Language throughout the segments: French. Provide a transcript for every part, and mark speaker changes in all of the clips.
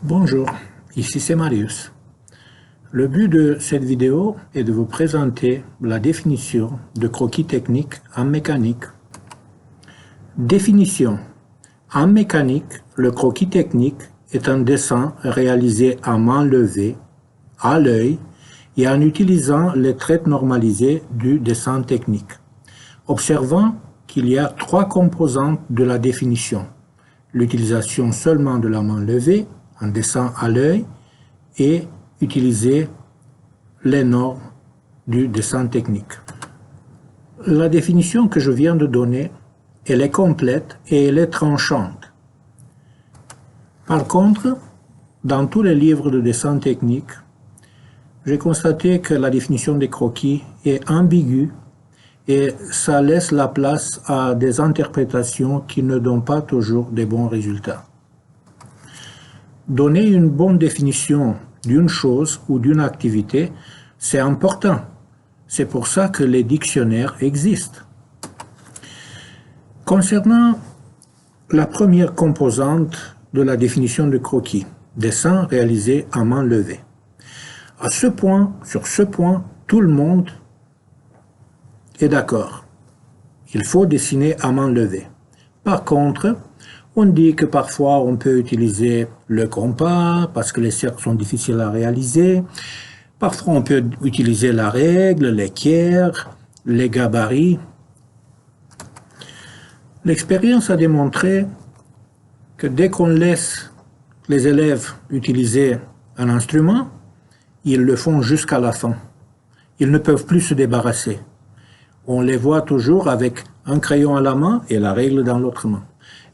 Speaker 1: Bonjour, ici c'est Marius. Le but de cette vidéo est de vous présenter la définition de croquis technique en mécanique. Définition. En mécanique, le croquis technique est un dessin réalisé à main levée, à l'œil et en utilisant les traits normalisés du dessin technique. Observant qu'il y a trois composantes de la définition. L'utilisation seulement de la main levée, un dessin à l'œil, et utiliser les normes du dessin technique. La définition que je viens de donner, elle est complète et elle est tranchante. Par contre, dans tous les livres de dessin technique, j'ai constaté que la définition des croquis est ambiguë et ça laisse la place à des interprétations qui ne donnent pas toujours des bons résultats. Donner une bonne définition d'une chose ou d'une activité, c'est important. C'est pour ça que les dictionnaires existent. Concernant la première composante de la définition de croquis, dessin réalisé à main levée. Sur ce point, tout le monde est d'accord. Il faut dessiner à main levée. Par contre, on dit que parfois on peut utiliser le compas parce que les cercles sont difficiles à réaliser. Parfois on peut utiliser la règle, l'équerre, les gabarits. L'expérience a démontré que dès qu'on laisse les élèves utiliser un instrument, ils le font jusqu'à la fin. Ils ne peuvent plus se débarrasser. On les voit toujours avec un crayon à la main et la règle dans l'autre main.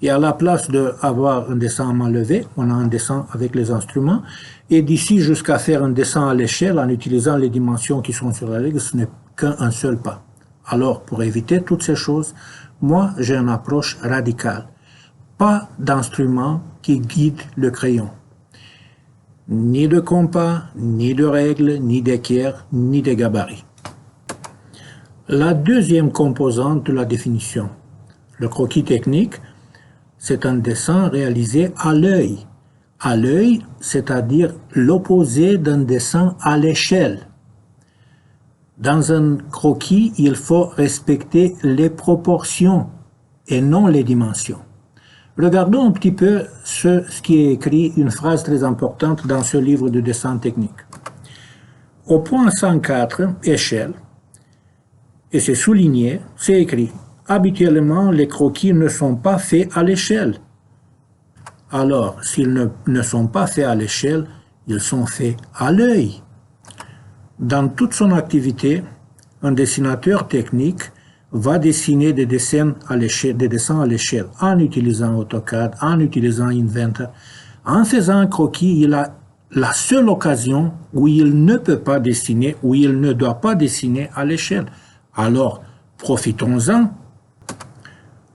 Speaker 1: Et à la place d'avoir un dessin à main levée, on a un dessin avec les instruments. Et d'ici jusqu'à faire un dessin à l'échelle en utilisant les dimensions qui sont sur la règle, ce n'est qu'un seul pas. Alors, pour éviter toutes ces choses, moi, j'ai une approche radicale. Pas d'instrument qui guide le crayon. Ni de compas, ni de règles, ni d'équerre, ni de gabarits. La deuxième composante de la définition, le croquis technique, c'est un dessin réalisé à l'œil. À l'œil, c'est-à-dire l'opposé d'un dessin à l'échelle. Dans un croquis, il faut respecter les proportions et non les dimensions. Regardons un petit peu ce qui est écrit, une phrase très importante dans ce livre de dessin technique. Au point 104, échelle, et c'est souligné, c'est écrit « Habituellement, les croquis ne sont pas faits à l'échelle. » Alors, s'ils ne sont pas faits à l'échelle, ils sont faits à l'œil. Dans toute son activité, un dessinateur technique va dessiner des dessins à l'échelle en utilisant AutoCAD, en utilisant Inventor. En faisant un croquis, il a la seule occasion où il ne peut pas dessiner, où il ne doit pas dessiner à l'échelle. Alors, profitons-en.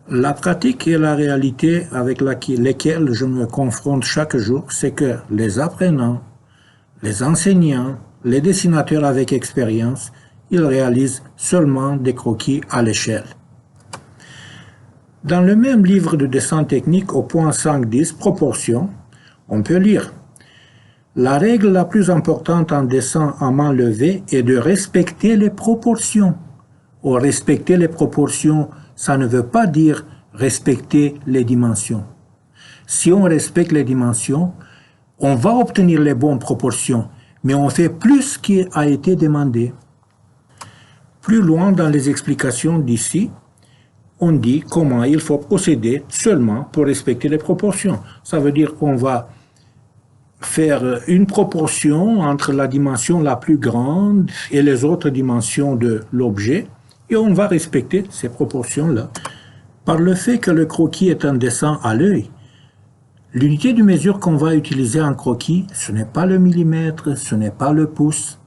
Speaker 1: La pratique et la réalité avec lesquelles je me confronte chaque jour, c'est que les apprenants, les enseignants, les dessinateurs avec expérience, ils réalisent seulement des croquis à l'échelle. Dans le même livre de dessin technique au point 5.10, proportion, on peut lire « La règle la plus importante en dessin à main levée est de respecter les proportions. » Ou respecter les proportions, ça ne veut pas dire respecter les dimensions. Si on respecte les dimensions, on va obtenir les bonnes proportions, mais on fait plus ce qui a été demandé. Plus loin dans les explications d'ici, on dit comment il faut procéder seulement pour respecter les proportions. Ça veut dire qu'on va faire une proportion entre la dimension la plus grande et les autres dimensions de l'objet, et on va respecter ces proportions-là. Par le fait que le croquis est un dessin à l'œil, l'unité de mesure qu'on va utiliser en croquis, ce n'est pas le millimètre, ce n'est pas le pouce,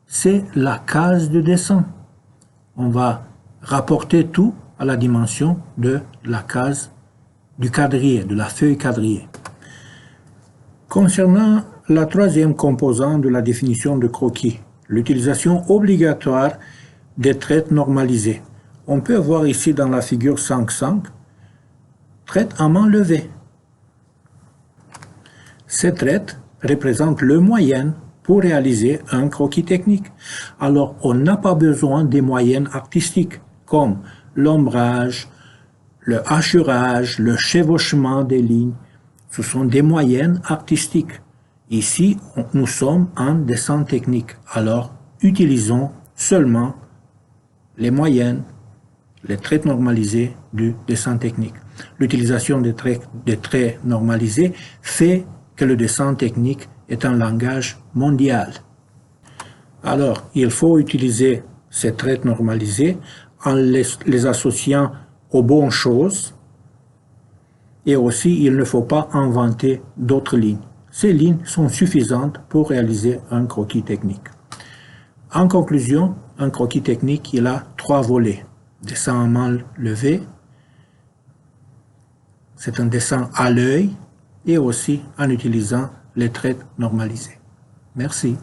Speaker 1: c'est la case de dessin. On va rapporter tout à la dimension de la case du quadrillé, de la feuille quadrillée. Concernant la troisième composante de la définition de croquis, l'utilisation obligatoire des traits normalisés. On peut voir ici dans la figure 5.5, traits à main levée. Ces traits représentent le moyen pour réaliser un croquis technique. Alors, on n'a pas besoin des moyens artistiques comme l'ombrage, le hachurage, le chevauchement des lignes. Ce sont des moyens artistiques. Ici, nous sommes en dessin technique. Alors, utilisons seulement les moyens, les traits normalisés du dessin technique. L'utilisation des traits normalisés fait que le dessin technique est un langage mondial. Alors, il faut utiliser ces traits normalisés en les associant aux bonnes choses et aussi il ne faut pas inventer d'autres lignes. Ces lignes sont suffisantes pour réaliser un croquis technique. En conclusion, un croquis technique, il a 3 volets. Dessin à main levée, c'est un dessin à l'œil et aussi en utilisant les traits normalisés. Merci.